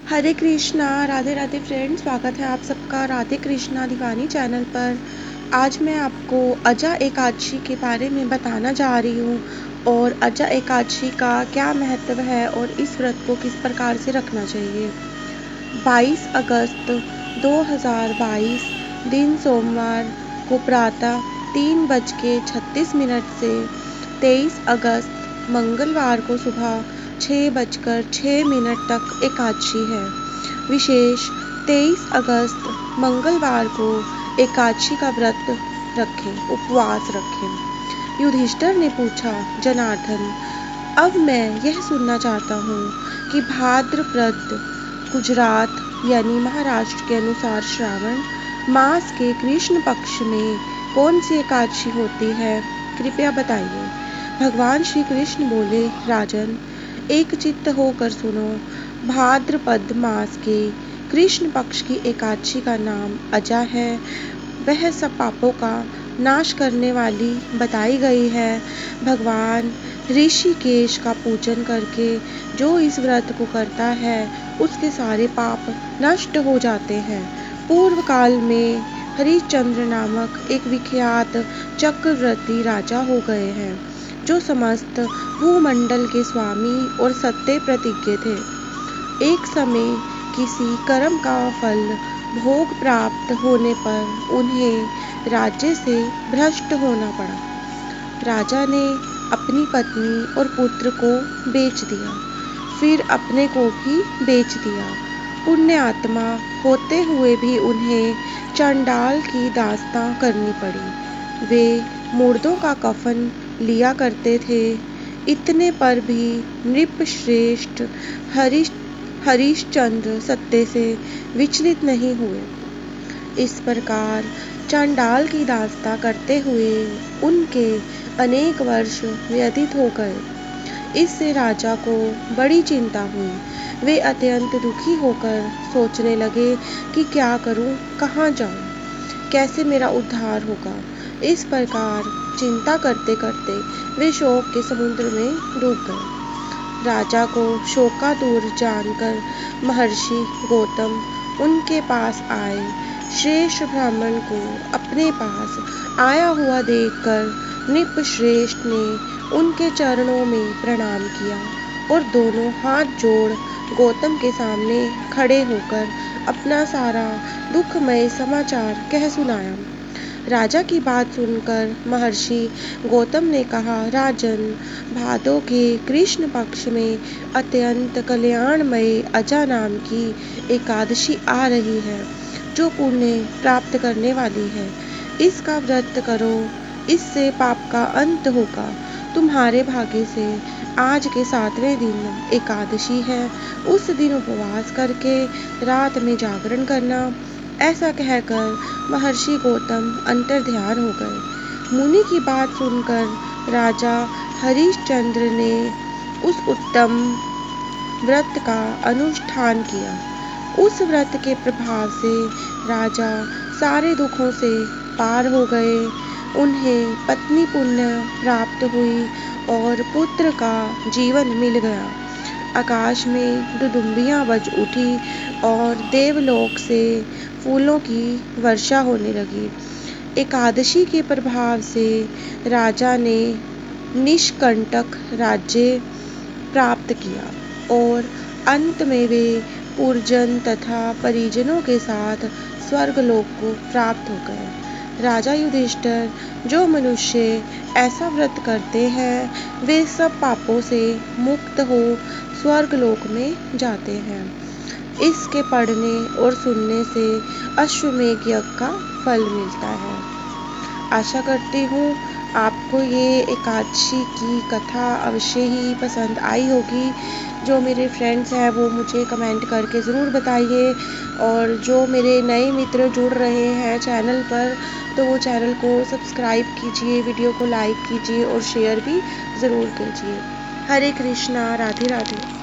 हरे Krishna, Radhe Radhe friends. स्वागत है आप सबका राधे कृष्णा दीवानी चैनल पर। आज मैं आपको अजा एकादशी के बारे में बताना जा रही हूँ और अजा एकादशी का क्या महत्व है और इस व्रत को किस प्रकार से रखना चाहिए। 22 अगस्त 2022 दिन सोमवार को प्रातः 3:36 से 23 अगस्त मंगलवार को सुबह 6:06 तक एकादशी है। विशेष 23 अगस्त मंगलवार को एकादशी का व्रत रखें, उपवास रखें। युधिष्ठिर ने पूछा, जनार्दन, अब मैं यह सुनना चाहता हूँ कि भाद्रपद गुजरात यानी महाराष्ट्र के अनुसार श्रावण मास के कृष्ण पक्ष में कौन सी एकादशी होती है, कृपया बताइए। भगवान श्री कृष्ण बोले, राजन, एक चित्त होकर सुनो। भाद्रपद मास के कृष्ण पक्ष की एकादशी का नाम अजा है। वह सब पापों का नाश करने वाली बताई गई है। भगवान ऋषिकेश का पूजन करके जो इस व्रत को करता है उसके सारे पाप नष्ट हो जाते हैं। पूर्व काल में हरिश्चंद्र नामक एक विख्यात चक्रवर्ती राजा हो गए हैं, जो समस्त भूमंडल के स्वामी और सत्य प्रतिज्ञ थे। एक समय किसी कर्म का फल भोग प्राप्त होने पर उन्हें राज्य से भ्रष्ट होना पड़ा। राजा ने अपनी पत्नी और पुत्र को बेच दिया, फिर अपने को भी बेच दिया। पुण्य आत्मा होते हुए भी उन्हें चंडाल की दास्तां करनी पड़ी। वे मुर्दों का कफन लिया करते थे। इतने पर भी नृपश्रेष्ठ हरिश्चंद्र सत्य से विचलित नहीं हुए। इस प्रकार चंडाल की दास्तां करते हुए उनके अनेक वर्ष व्यतीत हो गए। इससे राजा को बड़ी चिंता हुई। वे अत्यंत दुखी होकर सोचने लगे कि क्या करूं, कहाँ जाऊं, कैसे मेरा उद्धार होगा। इस प्रकार चिंता करते करते वे शोक के समुद्र में डूब गए। राजा को शोकातुर जानकर महर्षि गौतम उनके पास आए। श्रेष्ठ ब्राह्मण को अपने पास आया हुआ देखकर नृपश्रेष्ठ ने उनके चरणों में प्रणाम किया और दोनों हाथ जोड़ गौतम के सामने खड़े होकर अपना सारा दुखमय समाचार कह सुनाया। राजा की बात सुनकर महर्षि गौतम ने कहा, राजन, भादों के कृष्ण पक्ष में अत्यंत कल्याणमय अजा नाम की एकादशी आ रही है, जो पुण्य प्राप्त करने वाली है। इसका व्रत करो, इससे पाप का अंत होगा। तुम्हारे भाग्य से आज के 7वें दिन एकादशी है। उस दिन उपवास करके रात में जागरण करना। ऐसा कहकर महर्षि गौतम अंतर्ध्यान हो गए। मुनि की बात सुनकर राजा हरिश्चंद्र ने उस उत्तम व्रत का अनुष्ठान किया। उस व्रत के प्रभाव से राजा सारे दुखों से पार हो गए। उन्हें पत्नी पुण्य प्राप्त हुई और पुत्र का जीवन मिल गया। आकाश में दुदुम्बियां बज उठी और देवलोक से फूलों की वर्षा होने लगी। एकादशी के प्रभाव से राजा ने निष्कंटक राज्य प्राप्त किया और अंत में वे पुरजन तथा परिजनों के साथ स्वर्गलोक को प्राप्त हो गए। राजा युधिष्ठिर, जो मनुष्य ऐसा व्रत करते हैं वे सब पापों से मुक्त हो स्वर्गलोक में जाते हैं। इसके पढ़ने और सुनने से अश्वमेध यज्ञ का फल मिलता है। आशा करती हूँ आपको ये एकादशी की कथा अवश्य ही पसंद आई होगी। जो मेरे फ्रेंड्स हैं वो मुझे कमेंट करके ज़रूर बताइए, और जो मेरे नए मित्र जुड़ रहे हैं चैनल पर तो वो चैनल को सब्सक्राइब कीजिए, वीडियो को लाइक कीजिए और शेयर भी ज़रूर कीजिए। हरे कृष्णा, राधे राधे।